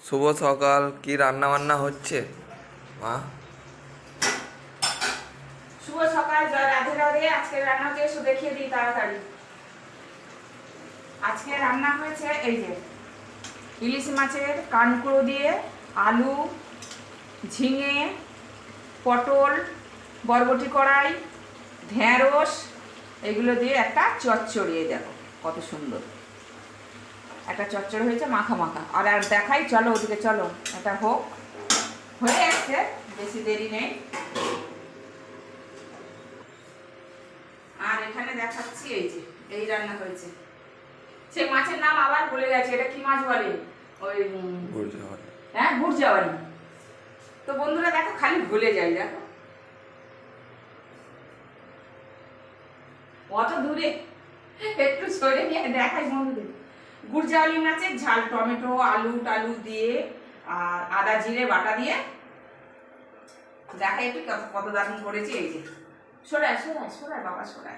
শুভ সকাল। কি রান্না বান্না হচ্ছে মা? শুভ সকাল, জয় রাধে রাধে। আজকে রান্না হচ্ছে, এসে দেখিয়ে দিই তাড়াতাড়ি। আজকে রান্না হয়েছে এই যে ইলিশ মাছের কানকুড়ো দিয়ে আলু, ঝিঙে, পটল, বরবটি কড়াই, ঢেঁড়স এগুলো দিয়ে একটা চচ্চড়িয়ে দেখো কত সুন্দর একটা চচ্চড়ি হয়েছে, মাখা মাখা। আর আর দেখাই, চলো ওদিকে চলো, এটা হোক, হয়ে যাচ্ছে, বেশি দেরি নেই। আর এখানে দেখাচ্ছি এই যে এই রান্না হয়েছে। সেই মাছের নাম আবার ভুলে গেছে, এটা কি মাছ বলে? ওই হ্যাঁ, গুড়জাওয়ারি। তো বন্ধুরা দেখো, খালি ভুলে যাই, দেখো অত দূরে, একটু সরে নিয়ে দেখাই বন্ধুদের। গুড়জাওয়ালি মাছের ঝাল, টমেটো আলু টালু দিয়ে আর আদা জিরে বাটা দিয়ে দেখাই একটু কত দারুণ করেছি। এই যে সরাই সরাই সরাই বাবা সরাই,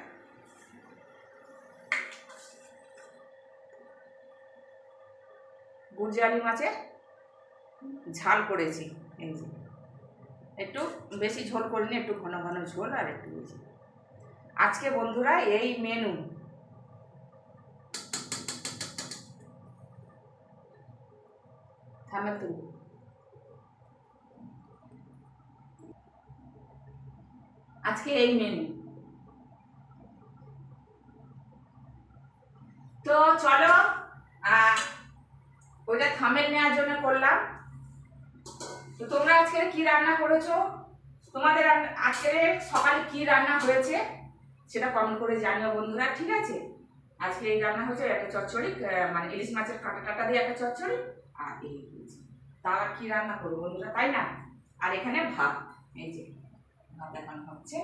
গুড়জাওয়ালি মাছের ঝাল করেছি। এই যে একটু বেশি ঝোল করিনি, একটু ঘন ঘন ঝোল আর একটু বেশি। আজকে বন্ধুরা এই মেনু। থামে তুলব, আজকে এই মেনু। তো চলো, ওইটা থামেল নেওয়ার জন্য করলাম। তো তোমরা আজকে কি রান্না করেছো, তোমাদের আজকে সকালে কি রান্না হয়েছে সেটা কমেন্ট করে জানিও বন্ধুরা, ঠিক আছে? আজকে এই রান্না হয়েছে একটা চচ্চড়ি, মানে ইলিশ মাছের কাঁটা টাটা দিয়ে একটা চচ্চড়ি, আর এই হয়েছে। তা আর কি রান্না করবো বন্ধুরা, তাই না? আর এখানে ভাত, এই যে ভাত এখন হচ্ছে,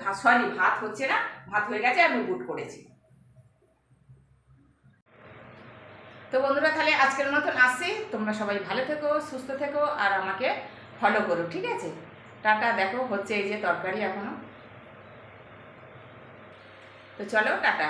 ভাত সরি ভাত হচ্ছে না, ভাত হয়ে গেছে, আমি বুট করেছি। তো বন্ধুরা তাহলে আজকের মতন আসছি, তোমরা সবাই ভালো থেকো, সুস্থ থেকো, আর আমাকে ফলো করো, ঠিক আছে? টাটা। দেখো হচ্ছে এই যে তরকারি এখনো। তো চলো টাটা।